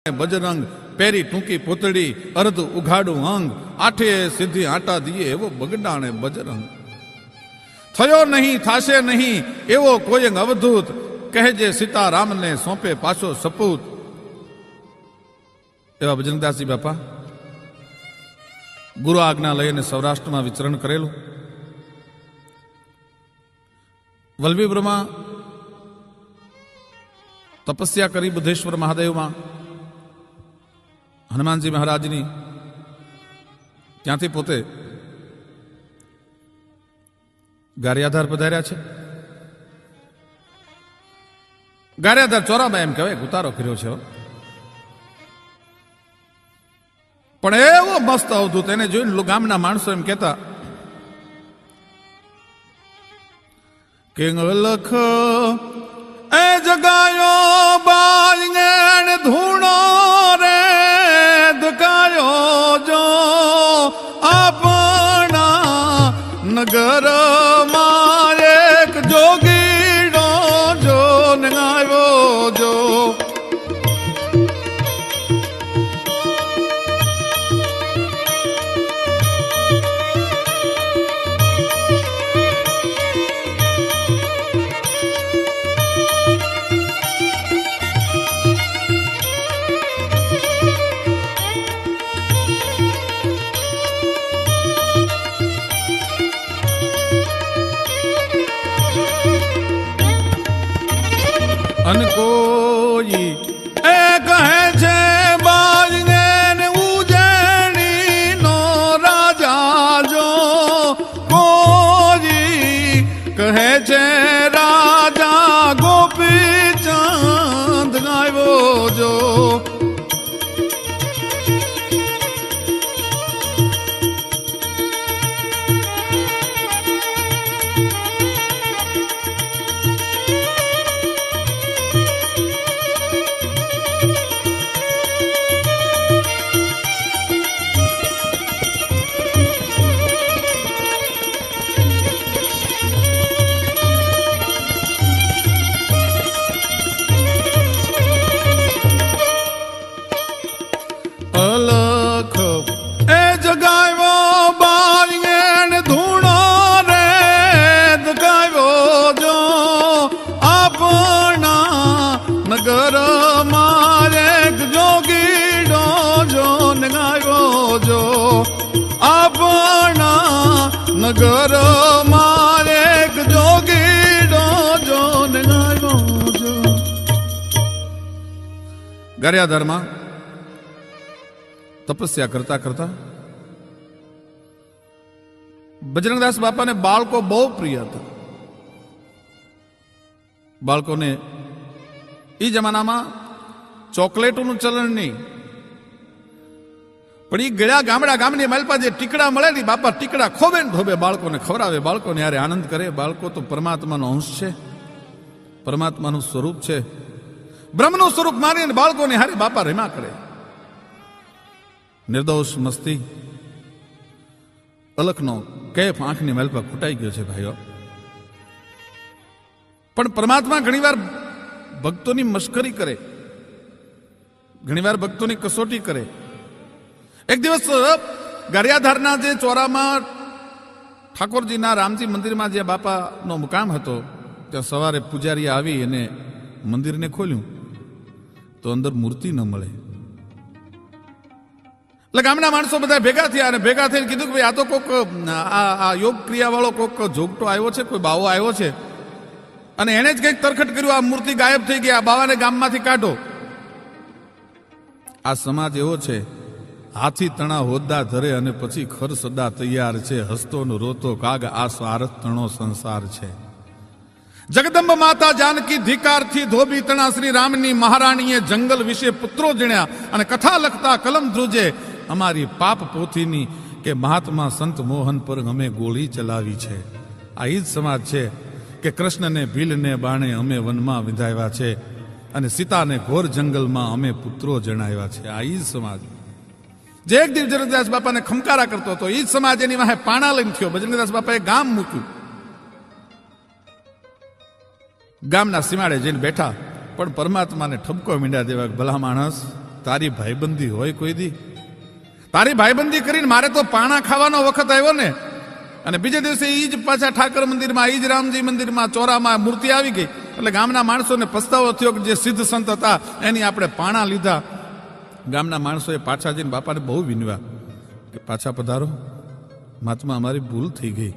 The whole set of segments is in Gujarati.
બજરંગ પેરી ટૂંકી પૂતળી અર્ધ ઉઘાડું અંગ આઠે સીધી આટા દીએ એવો બગડાણે બજરંગ થયો નહીં થાશે નહીં એવો કોઈ અવધૂત કહેજે સીતારામને સોંપે પાછો સપૂત એવા બજરંગદાસજી બાપા ગુરુ આજ્ઞા લઈને સૌરાષ્ટ્રમાં વિચરણ કરેલું. વલ્લભીપુરમાં તપસ્યા કરી બુદ્ધેશ્વર મહાદેવમાં હનુમાનજી મહારાજની ત્યાંથી પોતે ગારિયાધાર પધાર્યા છે. ગારિયાધાર ચોરામાં એમ કહેવાય ઉતારો કર્યો છે, પણ એવો મસ્ત અવધૂત એને જોઈને ગામના માણસો એમ કહેતા કે લખ એ જગાયો બાઈને ધૂણો રે દુકાયો જો આપણા નગરમાં એક જોગીડો જો ને આવ્યો જો અન કોઈ એ કહે છે બાજને ઉજેણી નો રાજા જો કોઈ કહે છે રાજા ગોપી ચાંદ આવ્યો જો નગર મારે જોગીડો જો ને ગાયો જો. ગારિયાધારમાં તપસ્યા કરતા કરતા બજરંગદાસ બાપાને બાળકો બહુ પ્રિય હતા. બાળકોને એ જમાનામાં ચોકલેટોનું ચલણ નહીં, પણ એ ગળ્યા ગામની માલપા જે ટીકડા મળે ને બાપા ટીકડા ખોબે ને ધોબે બાળકોને ખવડાવે, બાળકોને યારે આનંદ કરે. બાળકો તો પરમાત્માનો અંશ છે, પરમાત્માનું સ્વરૂપ છે. બ્રહ્મનું સ્વરૂપ માનીને બાળકોને હારે બાપા રેમા કરે. નિર્દોષ મસ્તી અલખનો કેફ આંખની માલપા ખૂટાઈ ગયો છે ભાઈઓ. પણ પરમાત્મા ઘણીવાર ભક્તોની મશ્કરી કરે, ઘણીવાર ભક્તોની કસોટી કરે. એક દિવસ ગારિયાધારના જે ચોરામાં ઠાકોરજીના રામજી મંદિરમાં જે બાપાનો મુકામ હતો ત્યાં સવારે પૂજારી આવી અને મંદિરને ખોલ્યું તો અંદર મૂર્તિ ન મળે. એટલે ગામના માણસો બધા ભેગા થયા અને ભેગા થઈને કીધું કે ભાઈ આ તો કોક આ યોગ ક્રિયા વાળો કોક જોગટો આવ્યો છે, કોઈ બાવો આવ્યો છે અને એને જ કંઈક તરખટ કર્યું, આ મૂર્તિ ગાયબ થઈ ગઈ, આ બાવાને ગામમાંથી કાઢો. આ સમાજ એવો છે, હાથી તણા હોદ્દા ધરે અને પછી ખર સદા તૈયાર છે, હસતો નો રોતો કાગ આ સ્વાર્થ તણો સંસાર છે. જગદંબ માતા જાનકી ધિકારથી ધોબી તણા શ્રી રામની મહારાણીએ જંગલ વિશે પુત્રો જણ્યા અને કથા લખતા કલમ ધ્રુજે અમારી પાપ પોથીની કે મહાત્મા સંત મોહન પર અમે ગોળી ચલાવી છે. આ ઈ જ સમાજ છે કે કૃષ્ણને ભીલને બાણે અમે વનમાં વિંધાવ્યા છે અને સીતાને ઘોર જંગલમાં અમે પુત્રો જણાવ્યા છે. આ ઈ જ સમાજ જે એક દિવસ બજરંગદાસ બાપાને ખમકારા કરતો હતો, એ જ સમાજ એની વાહે પાણા લઈને થયો. બજરંગદાસ બાપાએ ગામ મૂક્યું, ગામના સીમાડે જઈને બેઠા, પણ પરમાત્માને ઠપકો મીંડા દેવા ભલા માણસ તારી ભાઈબંધી હોય કોઈ દી? તારી ભાઈબંધી કરીને મારે તો પાણા ખાવાનો વખત આવ્યો ને, અને બીજે દિવસે ઈ જ પાછા ઠાકર મંદિરમાં, ઈ જ રામજી મંદિરમાં ચોરામાં મૂર્તિ આવી ગઈ. એટલે ગામના માણસોને પસ્તાવો થયો કે જે સિદ્ધ સંત હતા એની આપણે પાણા લીધા. ગામના માણસોએ પાછા જઈને બાપાને બહુ વિનવ્યા કે પાછા પધારો, મહાત્મા અમારી ભૂલ થઈ ગઈ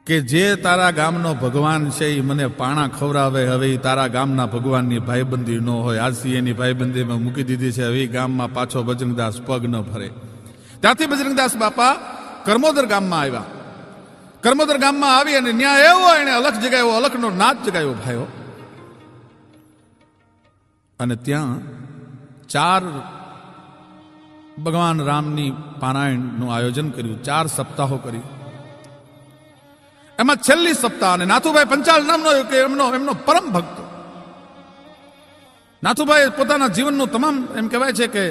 કે જે તારા ગામનો ભગવાન છે એ મને પાણા ખવડાવે, હવે એ તારા ગામના ભગવાનની ભાઈબંધી ન હોય. આજથી એની ભાઈબંધીમાં મૂકી દીધી છે. હવે એ ગામમાં પાછો બજરંગદાસ પગ ન ફરે. ત્યાંથી બજરંગદાસ બાપા કર્મોદર ગામમાં આવ્યા. કર્મોદર ગામમાં આવી અને ન્યાય એવો એને અલખ જગાવ્યો, અલખનો નાદ જગાવ્યો ભાઈઓ. અને ત્યાં 4 ભગવાન રામની પારાયણનું આયોજન કર્યું. 4 સપ્તાહો કરી. એમાં છેલ્લી સપ્તાહ, અને નાથુભાઈ પંચાલ નામનો એમનો પરમ ભક્ત નાથુભાઈ પોતાના જીવનનું તમામ એમ કહેવાય છે કે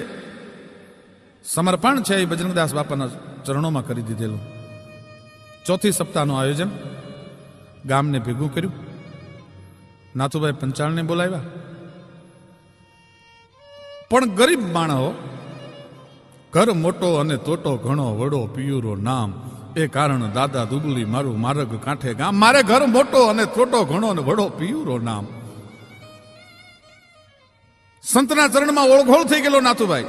સમર્પણ છે એ બજરંગદાસ બાપાના ચરણોમાં કરી દીધેલું. 4થી સપ્તાહનું આયોજન ગામને ભેગું કર્યું. નાથુભાઈ પંચાળને બોલાવ્યા. પણ ગરીબ માણસો, ઘર મોટો અને તોટો ઘણો, વડો પિયુરો નામ, એ કારણ દાદા દુબલી મારું માર્ગ કાંઠે ગામ. મારે ઘર મોટો અને તોટો ઘણો અને વડો પિયુરો નામ. સંતના ચરણમાં ઓળઘોળ થઈ ગયેલો નાથુભાઈ,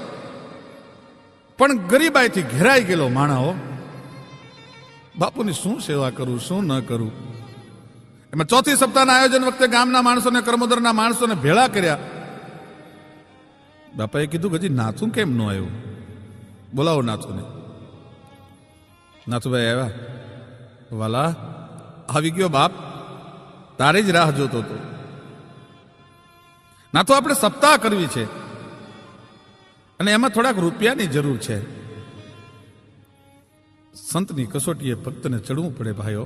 પણ ગરીબાઈથી ઘેરાઈ ગયેલો માણસો. બાપુની શું સેવા કરું, શું ન કરું. એમાં 4થી સપ્તાહના આયોજન વખતે ગામના માણસોને, કર્મોદરના માણસોને ભેળા કર્યા. બાપાએ કીધું કે હજી નાથું કેમ ન આવ્યું? બોલાવો નાથુને. નાથુભાઈ આવ્યા. વાલા, આવી ગયો બાપ, તારે જ રાહ જોતો હતો. નાથુ, આપણે સપ્તાહ કરવી છે અને એમાં થોડાક રૂપિયાની જરૂર છે. સંતની કસોટીએ ભક્તને ચડવું પડે ભાઈઓ.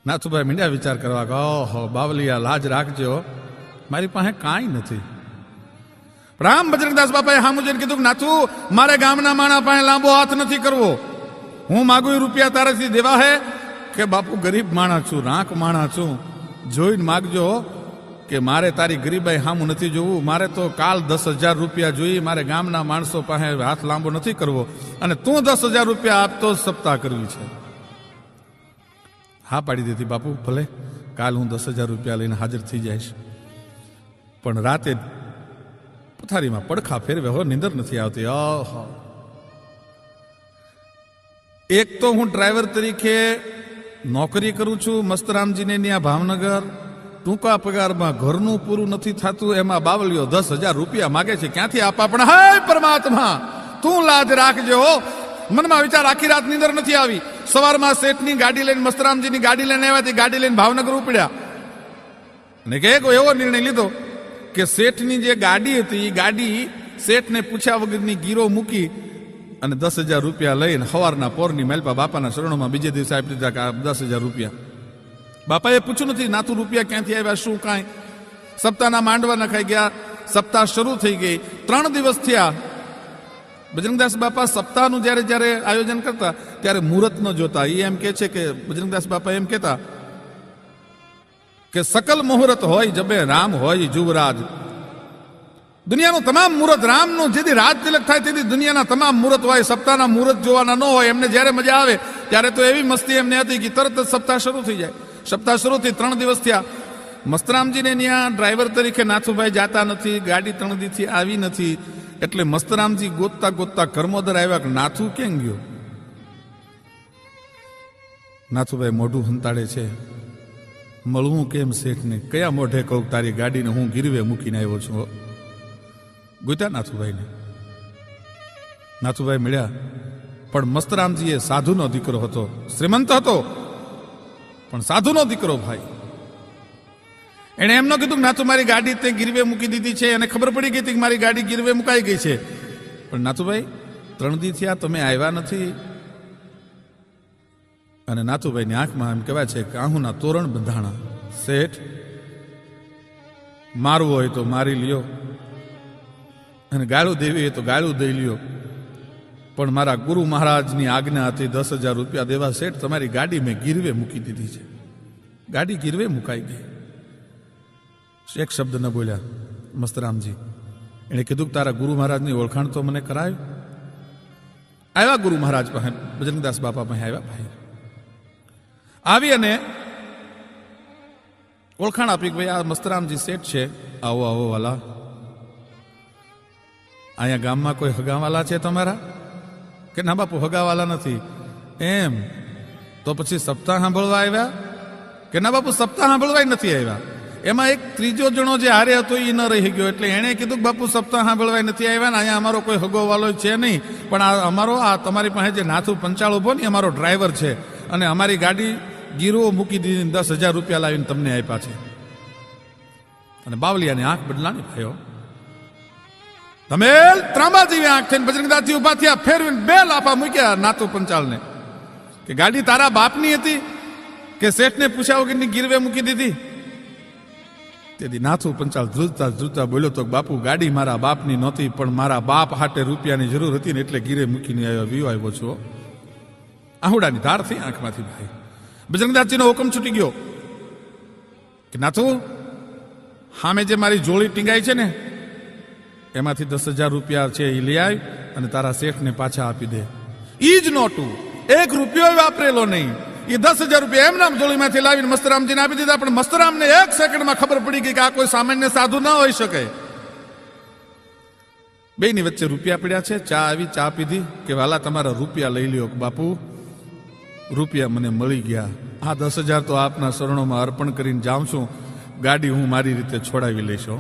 નાથુભાઈ મીંડ્યા વિચાર કરવા કે ઓહો બાવલિયા, લાજ રાખજો, મારી પાસે કાંઈ નથી. રામ બજરંગદાસ બાપાએ હામું જોઈને કીધું કે નાથુ, મારે ગામના માણા પાસે લાંબો હાથ નથી કરવો. હું માગું રૂપિયા તારાથી દેવા હે કે બાપુ ગરીબ માણા છું, રાંક માણા છું, જોઈને માગજો કે મારે તારી ગરીબાઈ હામું નથી જોવું. મારે તો કાલ 10,000 રૂપિયા જોઈએ. મારે ગામના માણસો પાસે હાથ લાંબો નથી કરવો, અને તું 10,000 રૂપિયા આપતો સપ્તાહ કરવી છે. હા પાડી દીધી. બાપુ ભલે, કાલ હું 10,000 રૂપિયા લઈને હાજર થઈ જઈશ. પણ રાતે પથારીમાં પડખા ફેરવે હો, નીંદર નથી આવતી. એક તો હું ડ્રાઈવર તરીકે નોકરી કરું છું મસ્તરામજીને ત્યાં ભાવનગર. ટૂંકા પગારમાં ઘરનું પૂરું નથી થતું, એમાં બાવલીઓ 10,000 રૂપિયા માગે છે. ક્યાંથી આપવા? પણ હાય પરમાત્મા, તું લાજ રાખજો. મનમાં વિચાર, આખી રાત નીંદર નથી આવી. સવારમાં શેઠની ગાડી લઈને, મસ્તરામજીની ગાડી લઈને આવ્યા. તે ગાડી લઈને ભાવનગર ઉપડ્યા અને કે એવો નિર્ણય લીધો કે શેઠની જે ગાડી હતી એ ગાડી શેઠને પૂછ્યા વગરની ગીરો મૂકી અને 10,000 રૂપિયા લઈને સવારના પોરની મેલપા બાપાના શરણોમાં બીજે દિવસે આપી દીધા કે 10,000 રૂપિયા. બાપાએ પૂછ્યું નથી નાથુ રૂપિયા ક્યાંથી આવ્યા, શું કાંઈ. સપ્તાહના માંડવા નખાઈ ગયા. સપ્તાહ શરૂ થઈ ગઈ. 3 દિવસ થયા. બજરંગદાસ બાપા સપ્તાહનું જ્યારે આયોજન કરતા ત્યારે મુહૂર્ત ન જોતા. એ એમ કે છે કે બજરંગદાસ બાપા એમ કહેતા કે સકલ મુહૂર્ત હોય જબે રામ હોય જુવરાજ. દુનિયાનું તમામ મુહૂર્ત રામનું. જેથી રાજ તિલક થાય તેથી દુનિયાના તમામ મુહૂર્ત હોય. સપ્તાહના મુહૂર્ત જોવાના ન હોય. એમને જ્યારે મજા આવે ત્યારે તો એવી મસ્તી એમને હતી કે તરત જ સપ્તાહ શરૂ થઈ જાય. સપ્તાહ શરૂ થઈ 3 દિવસ થયા. મસ્તરામજીને ત્યાં ડ્રાઈવર તરીકે નાથુભાઈ જાતા નથી. ગાડી 3 દીથી આવી નથી. એટલે મસ્તરામજી ગોતતા ગોતતા કર્મોદર આવ્યા કે નાથુ કેમ ગયો? નાથુભાઈ મોઢું હંતાડે છે. મળવું કેમ શેઠને? કયા મોઢે કહું તારી ગાડીને હું ગીરવે મૂકીને આવ્યો છું? ગોત્યા નાથુભાઈને. નાથુભાઈ મળ્યા. પણ મસ્તરામજી એ સાધુનો દીકરો હતો, શ્રીમંત હતો, પણ સાધુનો દીકરો ભાઈ. એને એમ ન કીધું કે નાથુ મારી ગાડી તે ગીરવે મૂકી દીધી છે. એને ખબર પડી ગઈ હતી કે મારી ગાડી ગીરવે મુકાઈ ગઈ છે. પણ નાથુભાઈ 3 દી થયા તમે આવ્યા નથી. અને નાથુભાઈની આંખમાં એમ કહેવાય છે કે આહુના તોરણ બંધાણા. શેઠ, મારવું હોય તો મારી લ્યો અને ગાળું દેવી હોય તો ગાળું દઈ લ્યો, પણ મારા ગુરુ મહારાજની આજ્ઞા હતી 10,000 રૂપિયા દેવા. શેઠ, તમારી ગાડી મેં ગીરવે મૂકી દીધી છે. ગાડી ગીરવે મુકાઈ ગઈ. એક શબ્દ ન બોલ્યા. મસ્તરામજી. એણે કીધું કે તારા ગુરુ મહારાજની ઓળખાણ તો મને કરાવ્યું. આવ્યા ગુરુ મહારાજ પાસે, બજરંગદાસ બાપા પાસે આવ્યા. ભાઈ આવી અને ઓળખાણ આપી કે ભાઈ આ મસ્તરામજી શેઠ છે, આવો આવો વાલા. અહીંયા ગામમાં કોઈ હગાવાલા છે તમારા? કે ના બાપુ હગાવાલા નથી. એમ તો પછી સપ્તાહ સાંભળવા આવ્યા? કે ના બાપુ સપ્તાહ સાંભળવા નથી આવ્યા. એમાં એક ત્રીજો જણો જે હારે હતો એ ન રહી ગયો, એટલે એણે કીધું કે બાપુ સપ્તાહ સાંભળવા નથી આવ્યા ને અહીંયા અમારો કોઈ હગોવાલો છે નહીં, પણ આ અમારો આ તમારી પાસે જે નાથુ પંચાળ ઉભો ને અમારો ડ્રાઈવર છે, અને અમારી ગાડી ગીરો મૂકી દીધી, 10,000 રૂપિયા લાવીને તમને આપ્યા છે. અને બાવલિયાની આંખ બદલાની ભાઈઓ, તમે ત્રાંબા જેવી આંખ થઈને બજરંગદાસજી ઉભા થયા, ફેરવીને 2 લાફા મૂક્યા નાથુ પંચાળને કે ગાડી તારા બાપની હતી કે શેઠને પૂછ્યા વગરની ગીરવે મૂકી દીધી? તેથી નાથુ પંચાળ ધ્રુજતા ધ્રુજતા બોલ્યો તો બાપુ ગાડી મારા બાપની નહોતી, પણ મારા બાપ હાટે રૂપિયાની જરૂર હતી ને એટલે ગીરે મૂકીને આવ્યો છો. આહુડાની ધાર થઈ આંખમાંથી ભાઈ. બજરંગદાસજીનો હુકમ છૂટી ગયો કે નાથુ સામે જે મારી જોડી ટીંગાઈ છે ને એમાંથી 10,000 રૂપિયા છે એ લઈ આવી અને તારા શેઠને પાછા આપી દે. ઈ જ નોટું, 1 રૂપિયો વાપરેલો નહીં. એ 10,000 રૂપિયા એમ નામ જોડીમાંથી લાવીને મસ્તરામજીને આપી દીધા. પણ મસ્તરામને 1 સેકન્ડમાં ખબર પડી ગઈ કે આ કોઈ સામાન્ય સાધુ ન હોઈ શકે. બેની વચ્ચે રૂપિયા પડ્યા છે. ચા આવી, ચા પીધી કે વાલા તમારા રૂપિયા લઈ લ્યો. બાપુ રૂપિયા મને મળી ગયા, આ 10,000 તો આપના શરણોમાં અર્પણ કરીને જાઉં છું, ગાડી હું મારી રીતે છોડાવી લઈશો.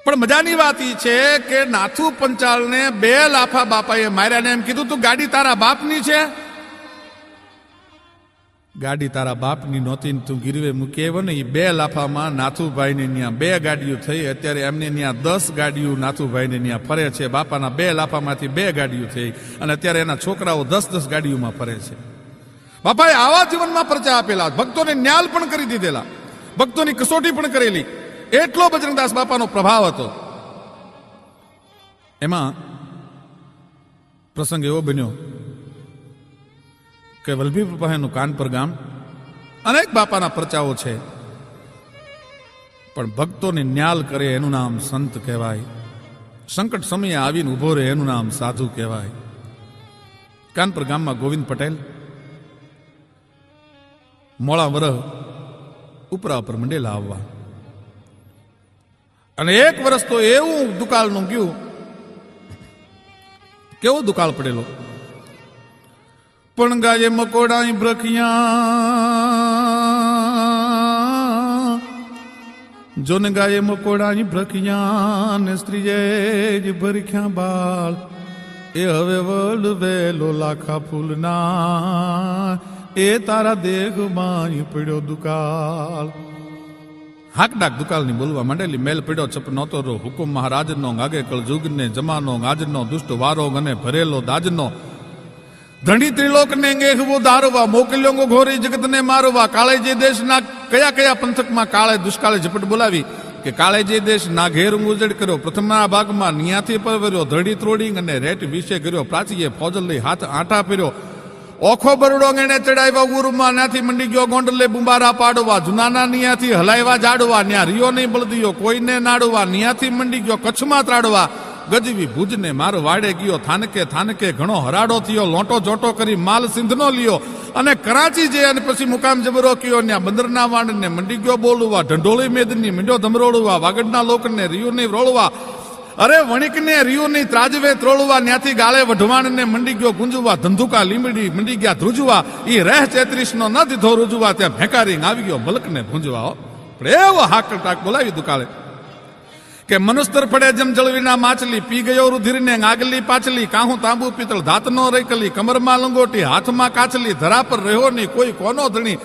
પણ મજાની વાત એ છે કે નાથુ પંચાળને 2 લાફા બાપાએ માર્યા ને એમ કીધું તું ગાડી તારા બાપની છે? ગાડી તારા બાપની નહોતી, તું ગીરવે મૂકી આવ્યો ને. એ 2 લાફામાં નાથુભાઈને ત્યાં 2 ગાડીઓ થઈ. અત્યારે એમને ત્યાં 10 ગાડીઓ નાથુભાઈને ત્યાં ફરે છે. બાપાના 2 લાફામાંથી 2 ગાડીઓ થઈ અને અત્યારે એના છોકરાઓ 10-10 ગાડીઓમાં ફરે છે. બાપાએ આવા જીવનમાં પરચા આપેલા, ભક્તોને ન્યાલ પણ કરી દીધેલા, ભક્તોની કસોટી પણ કરેલી. એટલો બજરંગદાસ બાપાનો પ્રભાવ હતો. એમાં પ્રસંગ એવો બન્યો કે વલભીપુર પાસેનું કાનપર ગામ, અનેક બાપાના પરચાઓ છે, પણ ભક્તોને ન્યાલ કરે એનું નામ સંત કહેવાય. સંકટ સમયે આવીને ઉભો રહે એનું નામ સાધુ કહેવાય. કાનપર ગામમાં ગોવિંદ પટેલ મોળા વરહ ઉપરા ઉપર મંડેલા આવવા, અને 1 વર્ષ તો એવું દુકાળનું ગયું. કેવો દુકાળ પડેલો! પણ ગાયે મકોડાઈ ભ્રખિયા, જોને ગાયે મકોડાઈ ભ્રખિયા ને સ્ત્રીએ જ ભરખ્યા બાળ, એ હવે વલવેલો લાખા ફૂલના, એ તારા દેહમાં પડ્યો દુકાળ. હાકડાક દુકાળની બોલવા માંડેલી. મેલ પડ્યો છપ નહોતો રો, હુકુમ મહારાજનો, ગાગે કળ જુગને જમાનો, ગાજનો દુષ્ટ વારો અને ભરેલો દાજનો, ધણી ત્રિલોકને ગેહવો દારવા, મોકલ્યો ઘોરી જગતને મારવા. કાળે જે દેશના કયા કયા પંથકમાં કાળે દુષ્કાળે ઝપટ બોલાવી કે કાળે જે દેશ ના ઘેર ઉજડ કર્યો. પ્રથમના ભાગમાં નિયાથી પરવર્યો, ધડી ત્રોડી અને રેટ વિશે કર્યો. પ્રાચીએ ફોજલ લઈ હાથ આંટા ફેર્યો, ઓખો બરડો એને ચડાવ્યા ઉરમાં, ત્યાંથી મંડી ગયો ગોંડલે બુંબારા પાડવા. જુનાના નિયાથી હલાવ્યા જાડવા, ન્યા રિયો નહીં બળદિયો કોઈને નાડવા. નિયાથી મંડી ગયો કચ્છમાં ત્રાડવા, ગજવી ભુજને મારો વાડે ગયો. થાનકે થાનકે ઘણો હરાડો થયો, લોટો જોટો કરી માલ સિંધનો લ્યો. અને કરાચી જે અને પછી મુકામ જબરો કયો, ત્યાં બંદરના વાંડને મંડી ગયો બોલવા. ઢંઢોળી મેદની મીંડો ધમરોળવા, વાગડના લોકને રિયો નહીં રોળવા. અરે વણિકને રિયુની ત્રાજવે ત્રોળવા, ત્યાંથી ગાળે વઢવાણને મંડી ગયો ગુંજવા. ધંધુકા લીમડી મંડી ગયા ધ્રુજવા, ઈ રેહ 33 નો ન દીધો રૂજવા. ત્યાં ભેંકારી આવી ગયો મલકને ભૂંજવા. પણ એવો હાકલ ટાક બોલાવી દુકાળે કે મનુસ્તર પડે જેમ જળવીના માછલી, પી ગયો રુધિરને આગલી પાછલી. કાહું તાંબુ પિત્તળ ધાતનો રેકલી, કમરમાં લંગોટી હાથમાં કાચલી. ધરા પર રહ્યો નહીં કોઈ કોનો ધણી,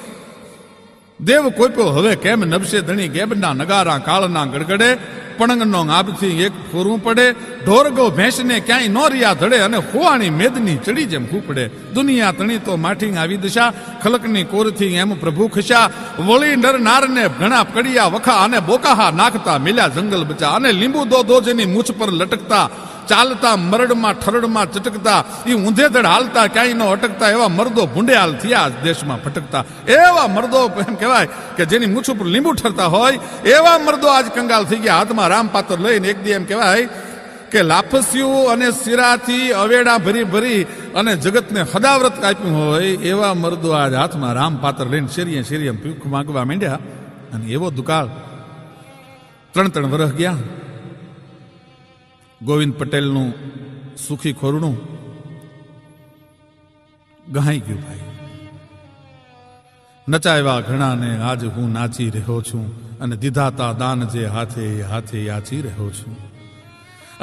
દેવ કોઈપો હવે કેમ નભશે ધણી. ગેબના નગારા કાળના ગડગડે, પણંગનો આભથી એક ફોરવું પડે. ઢોરગો ભેંસને ક્યાંય નો રિયા ધડે, અને ખોવાણી મેદની ચડી જેમ ખૂપડે. દુનિયા તણી તો માઠી આવી દશા, ખલકની કોરથી એમ પ્રભુ ખસ્યા. વળી નર નારને ઘણા કડિયા વખા, અને બોકાહા નાખતા મિલ્યા જંગલ બચા. અને લીંબુ દો જેની મૂછ પર લટકતા, ચાલતા મરડમાં ઠરડમાં ચટકતા, એ ઊંધેધડ હાલતા ક્યાંય ન અટકતા એવા મર્દો ભૂંડેહાલ થયા દેશમાં ભટકતા. એવા મર્દો એમ કહેવાય કે જેની મૂછ ઉપર લીંબુ ઠરતા હોય એવા મર્દો આજ કંગાલ થઈ ગયા. હાથમાં રામપાત્ર લઈને એક દી એમ કહેવાય કે લાફસ્યું અને શિરાથી અવેડા ભરી ભરી અને જગતને હદાવ્રત આપ્યું હોય એવા મર્દો આજ હાથમાં રામપાત્ર લઈને શેરીએ શેરીએ ભીખ માંગવા માંડ્યા. અને એવો દુકાળ 3 વર્ષ ગયા. ગોવિંદ પટેલનું સુખી ખોરણું ગહાઈ ગયું ભાઈ. નચાવ્યા ઘણાને આજ હું નાચી રહ્યો છું, અને દીધાતા દાન જે હાથે હાથે યાચી રહ્યો છું.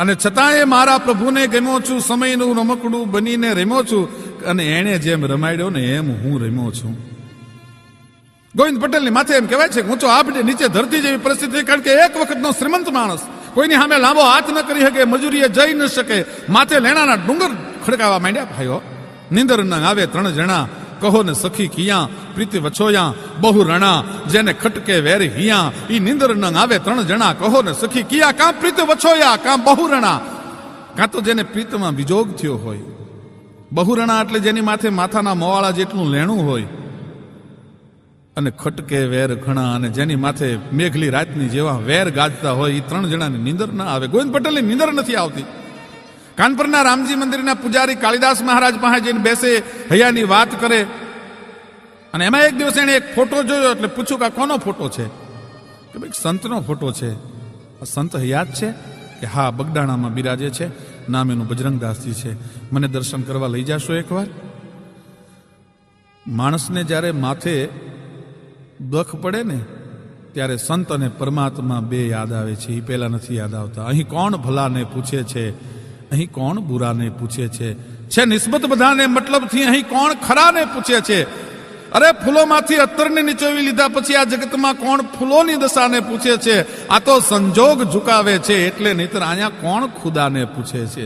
અને છતાંય મારા પ્રભુને ગમ્યો છું, સમયનું રમકડું બનીને રમ્યો છું, અને એણે જેમ રમાડ્યો ને એમ હું રમ્યો છું. ગોવિંદ પટેલની માથે એમ કહેવાય છે કે ઊંચો આપડે નીચે ધરતી જેવી પરિસ્થિતિ. કારણ કે એક વખતનો શ્રીમંત માણસ કોઈની સામે લાંબો હાથ ન કરી શકે, મજૂરીએ જઈ ન શકે, માથે લેણાના ડુંગર ખડકાવા માંડ્યા. ભાઈઓ નિંદર ન આવે 3 જણા, કહો ને સખી કિયા, પ્રીતિ વછોયા બહુ રણા, જેને ખટકે વેર હિયા. ઈ નિંદર ન આવે 3 જણા, કહો ને સખી કિયા, કાં પ્રીતિ વછોયા કાં બહુ રણા. કાં તો જેને પ્રીતમાં વિજોગ થયો હોય. બહુ રણા એટલે જેની માથે માથાના મોવાળા જેટલું લેણું હોય, અને ખટકે વેર ઘણા, અને જેની માથે મેઘલી રાતની જેવા વેર ગાજતા હોય. એ 3 જણાની નીંદર ના આવે. ગોવિંદ પટેલની નીંદર નથી આવતી. કાનપુરના રામજી મંદિરના પૂજારી કાલિદાસ મહારાજ પાસે જઈને બેસે, હૈયાની વાત કરે. અને એમાં એક દિવસ એને એક ફોટો જોયો, એટલે પૂછ્યું કે આ કોનો ફોટો છે? કે ભાઈ સંતનો ફોટો છે. સંત હૈયા જ છે? કે હા, બગદાણામાં બિરાજે છે, નામ એનું બજરંગદાસજી છે. મને દર્શન કરવા લઈ જાશો એકવાર? માણસને જ્યારે માથે દુઃખ પડે ને ત્યારે સંત અને પરમાત્મા 2 યાદ આવે છે. એ પહેલા નથી યાદ આવતા. અહીં કોણ ભલાને પૂછે છે, અહીં કોણ બુરાને પૂછે છે નિસ્બત બધાને મતલબથી અહીં કોણ ખરાને પૂછે છે. અરે ફૂલોમાંથી અત્તરને નીચોવી લીધા પછી આ જગતમાં કોણ ફૂલોની દશાને પૂછે છે. આ તો સંજોગ ઝુકાવે છે એટલે, નહીતર અહીંયા કોણ ખુદાને પૂછે છે.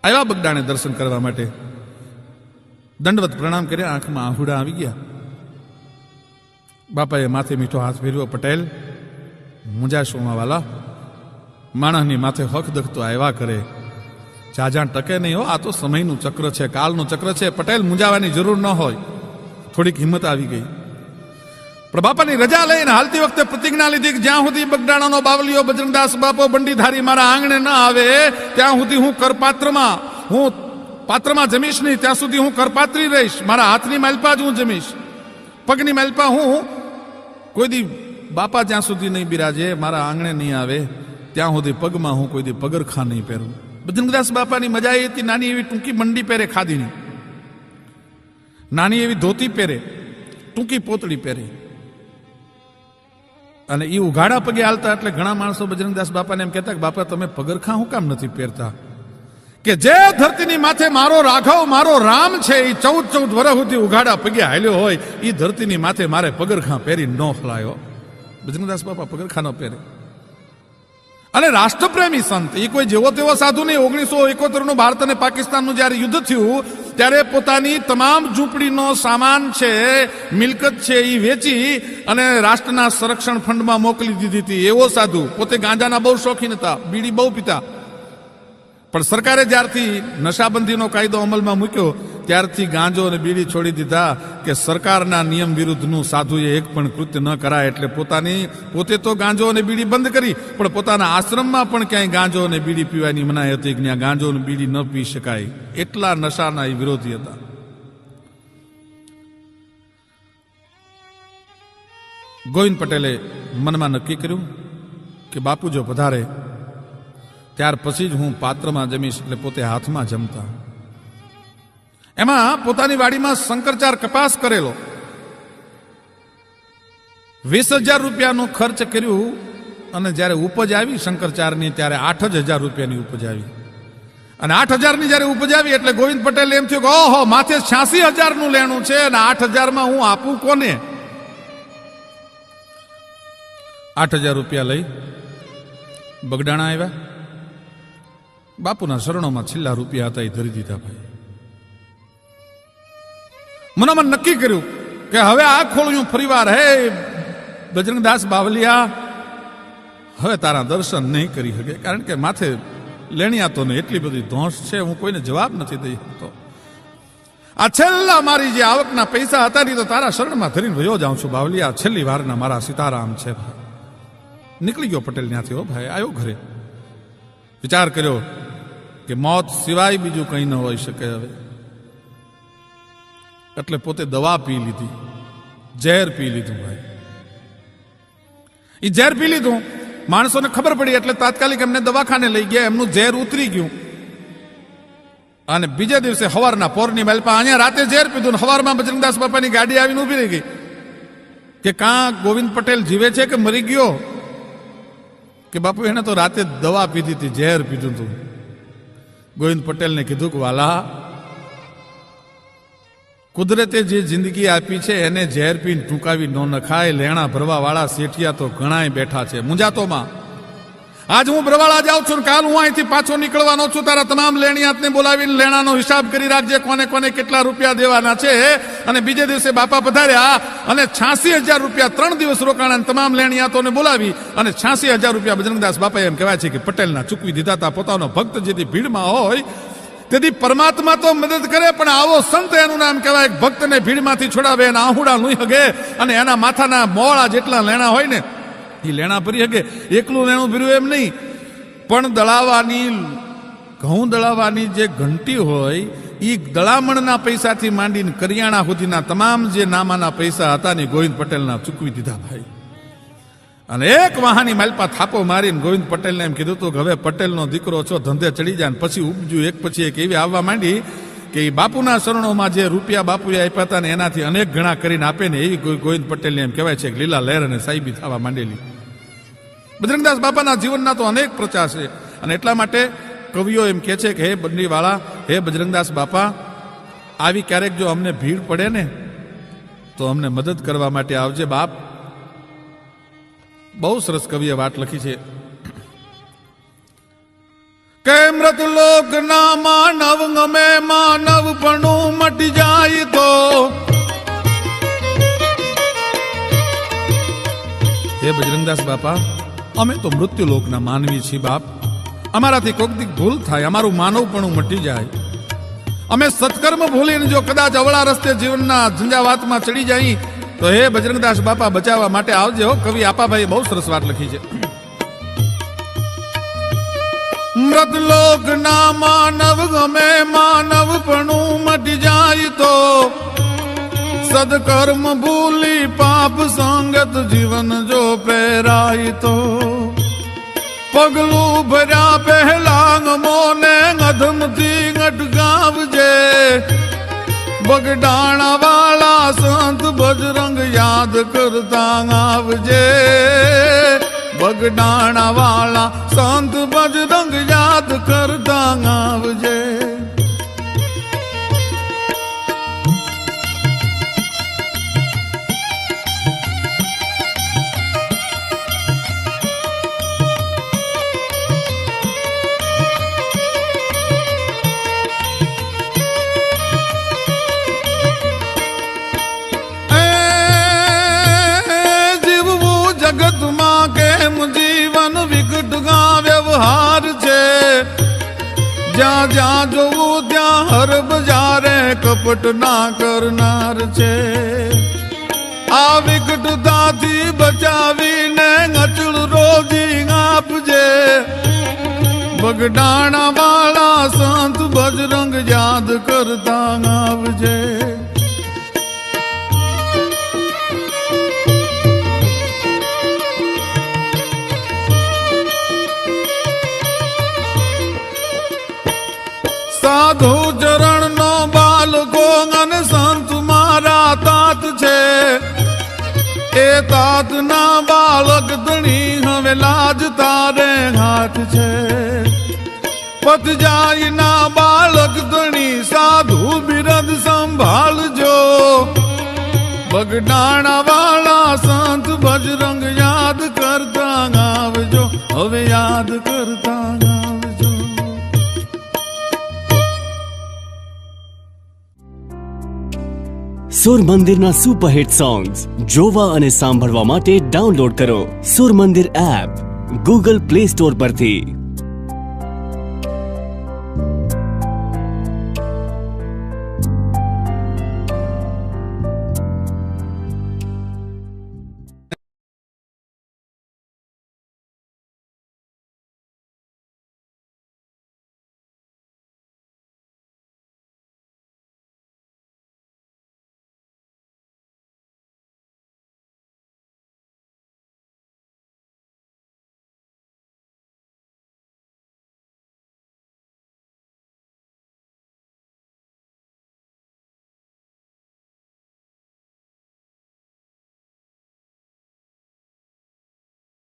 આવ્યા બગદાણે દર્શન કરવા માટે. દંડવત પ્રણામ કર્યા, આંખમાં આહુડા આવી ગયા. બાપાએ માથે મીઠો હાથ ફેરવ્યો. પટેલ મુંજાશોમાં વાલા, માણસની માથે હક દખતો આવ્યા કરે, જાજાણ ટકે નહીં હો. આ તો સમયનું ચક્ર છે, કાળનું ચક્ર છે. પટેલ મુંજાવાની જરૂર ન હોય. થોડીક હિંમત આવી ગઈ. પણ બાપાની રજા લઈને હાલતી વખતે પ્રતિજ્ઞા લીધી કે જ્યાં સુધી બગદાણાનો બાવલીઓ બજરંગદાસ બાપો બંડીધારી મારા આંગણે ન આવે ત્યાં સુધી હું પાત્રમાં જમીશ નહીં. ત્યાં સુધી હું કરપાત્રી રહીશ. મારા હાથની માલપા જ હું જમીશ, પગની માલપા હું. કોઈ દી બાપા જ્યાં સુધી નહીં બિરાજે, મારા આંગણે નહીં આવે ત્યાં સુધી પગમાં હું કોઈ દી પગરખા નહીં પહેરું. બજરંગદાસ બાપાની મજા એ હતી, નાની એવી ટૂંકી મંડી પહેરે ખાદીની, નાની એવી ધોતી પહેરે, ટૂંકી પોતળી પહેરે, અને એ ઉઘાડા પગે હાલતા. એટલે ઘણા માણસો બજરંગદાસ બાપાને એમ કહેતા કે બાપા તમે પગરખા હું કામ નથી પહેરતા? કે જે ધરતીની માથે મારો રાઘવ મારો રામ છે એ 14 વર્ષ સુધી ઉઘાડા પગે હાલ્યો હોય, એ ધરતીની માથે મારે પગરખા પહેરી ન હલાયો. બજરંગદાસ બાપા પગરખા ન પહેરે. અને રાષ્ટ્રપ્રેમી સંત, એ કોઈ જેવો તેવો સાધુ નહીં. 1971 ભારત અને પાકિસ્તાનનું જયારે યુદ્ધ થયું ત્યારે પોતાની તમામ ઝૂંપડીનો સામાન છે, મિલકત છે, એ વેચી અને રાષ્ટ્રના સંરક્ષણ ફંડમાં મોકલી દીધી હતી. એવો સાધુ. પોતે ગાંજાના બહુ શોખીન હતા, બીડી બહુ પીતા. પણ સરકારે જ્યારથી નશાબંધીનો કાયદો અમલમાં મૂક્યો ત્યારથી ગાંજો અને બીડી છોડી દીધા. કે સરકારના નિયમ વિરુદ્ધનું સાધુએ એક પણ કૃત્ય ન કરાય. એટલે પોતે તો ગાંજો અને બીડી બંધ કરી, પણ પોતાના આશ્રમમાં પણ ક્યાંય ગાંજો અને બીડી પીવાની મનાઈ હતી કે ત્યાં ગાંજો અને બીડી ન પી શકાય. એટલા નશાના એ વિરોધી હતા. ગોવિંદ પટેલે મનમાં નક્કી કર્યું કે બાપુ જો પધારે ત્યાર પછી જ હું પાત્રમાં જમીશ. એટલે પોતે હાથમાં જમતા. એમાં પોતાની વાડીમાં શંકરચાર કપાસ કરેલો. 20,000 રૂપિયાનું ખર્ચ કર્યું. અને જ્યારે ઉપજ આવી શંકરચારની ત્યારે 8,000 રૂપિયાની ઉપજ આવી. અને 8,000ની જ્યારે ઉપજ આવી એટલે ગોવિંદ પટેલ એમ થયું કે ઓહો, માથે 86,000નું લેણું છે અને 8,000માં હું આપું કોને? 8,000 રૂપિયા લઈ બગદાણા આવ્યા. બાપુના શરણોમાં છેલ્લા રૂપિયા હતા એ ધરી દીધા. ભાઈ મનમાં નક્કી કર્યું કે હવે આ ખોળ્યું ફરીવાર. હે બજરંગદાસ બાવલિયા, હવે તારા દર્શન નહીં કરી શકે, કારણ કે માથે લેણિયાતોને એટલી બધી ધોંસ છે, હું કોઈને જવાબ નથી દઈ શકતો. આ છેલ્લા મારી જે આવકના પૈસા હતા ને તો તારા શરણમાં ધરીને વયો જાઉં છું બાવલી. આ છેલ્લી વારના મારા સીતારામ છે. નીકળી ગયો પટેલ ત્યાંથી. હો ભાઈ, આવ્યો ઘરે, વિચાર કર્યો કે મોત સિવાય બીજું કંઈ ન હોઈ શકે હવે. એટલે પોતે દવા પી લીધી, ઝેર પી લીધું. ભાઈ, એ ઝેર પી લીધું, માણસોને ખબર પડી એટલે તાત્કાલિક એમને દવાખાને લઈ ગયા. એમનું ઝેર ઉતરી ગયું અને બીજે દિવસે સવારના પોરની માલપા અહીંયા રાતે ઝેર પીધું ને સવારમાં બજરંગદાસ બાપાની ગાડી આવીને ઉભી રહી ગઈ કે કાં ગોવિંદ પટેલ જીવે છે કે મરી ગયો? કે બાપુ એને તો રાતે દવા પીધી હતી, ઝેર પીધું હતું. ગોવિંદ પટેલને કીધું કે વાલા, કુદરતે જે જિંદગી આપી છે એને ઝેર પીને ટૂંકાવી ન નખાય. લેણા ભરવા વાળા શેઠિયા તો ઘણાય બેઠા છે મુંજાતોમાં. આજ હું બરવાળા જાઉં છું, કાલ હું અહીંથી પાછો નીકળવાનો છું. તારા તમામ લેણિયાતને બોલાવીને લેણાનો હિસાબ કરી રાખજે, કોને કોને કેટલા રૂપિયા દેવાના છે. અને બીજે દિવસે બાપા પધાર્યા અને 86,000 રૂપિયા 3 દિવસ રોકાણા. તમામ લેણિયાતોને બોલાવી અને 86,000 રૂપિયા બજરંગદાસ બાપા એમ કહેવાય છે કે પટેલના ચૂકવી દીધા હતા. પોતાનો ભક્ત જેથી ભીડમાં હોય તેથી પરમાત્મા તો મદદ કરે, પણ આવો સંત એનું નામ કહેવાય. ભક્તને ભીડમાંથી છોડાવે, એના આહુડા લુઈ હગે અને એના માથાના મોળા જેટલા લેણા હોય ને એ લેણા ભરી હગે. એકલું લેણું ભર્યું એમ નહીં, પણ દળાવાની, ઘઉં દળાવાની જે ઘંટી હોય એ દળામણના પૈસાથી માંડીને કરિયાણા સુધીના તમામ જે નામાના પૈસા હતા ને ગોવિંદ પટેલના ચૂકવી દીધા. ભાઈ, અને એક વાહની માલપા થાપો મારીને ગોવિંદ પટેલને એમ કીધું હતું કે હવે પટેલનો દીકરો છો, ધંધે ચડી જાય. પછી ઉપજ્યું એક પછી એક એવી આવવા માંડી કે એ બાપુના શરણોમાં જે રૂપિયા બાપુએ આપ્યા હતા ને એનાથી અનેક ગણા કરીને આપે ને એવી ગોવિંદ પટેલને એમ કહેવાય છે કે લીલા લહેર અને સાહેબી થવા માંડેલી. બજરંગદાસ બાપાના જીવનના તો અનેક પ્રચાર છે અને એટલા માટે કવિઓ એમ કહે છે કે હે બંડીવાળા, હે બજરંગદાસ બાપા, આવી ક્યારેક જો અમને ભીડ પડે ને તો અમને મદદ કરવા માટે આવજે બાપ. બહુ સરસ કવિએ વાત લખી છે કે મૃત લોક ના માનવ ગમે, માનવ પણ મટી જાય તો. હે બજરંગદાસ બાપા, અમે તો મૃત્યુ લોકના માનવી છીએ બાપ. અમારાથી કોઈક દીક ભૂલ થાય, અમારું માનવ પણ મટી જાય. અમે સત્કર્મ ભૂલીને જો કદાચ અવળા રસ્તે જીવનના ઝંઝાવાતમાં ચડી જાય તો હે બજરંગદાસ બાપા બચાવવા માટે આવજે. હો, કવિ આપાભાઈ બહુ સરસ વાત લખી છે. મૃત લોક ના માનવ ગમે, માનવ પણ મટી જાય તો. સદકર્મ ભૂલી પાપ સંગત જીવન જો પહેરાય તો. પગલું ભર્યા પહેલા મોને અધમથી અટકાવજે. બગડાણા વાળા સંત બજરંગ યાદ કરતા આવજે. બગડાણા વાળા સંત બજરંગ યાદ કરતા આવજે. જીવન વિકટ ગા વ્યવહાર છે. જ્યાં જ્યાં જોવું ત્યાં હર બજારે કપટ ના કરનાર છે. આ વિકટતાથી બચાવીને અચળ રોજી આપજે. બગડાણા વાળા સંત બજરંગ યાદ કરતા આવજે. સાધુ ચરણ નો બાલકો અને સંત મારા તાત છે. એ તાત ના બાલક ધણી હવે લાજ તારે હાથ છે. પત જાય ના બાલક ધણી સાધુ બિરદ સંભાળજો. બગડાણા વાળા સંત બજરંગ યાદ કરતા આવજો. હવે યાદ કરતા આવજો. સુર મંદિરના સુપરહિટ સોંગ્સ જોવા અને સાંભળવા માટે ડાઉનલોડ કરો સુર મંદિર એપ. ગૂગલ પ્લે સ્ટોર પરથી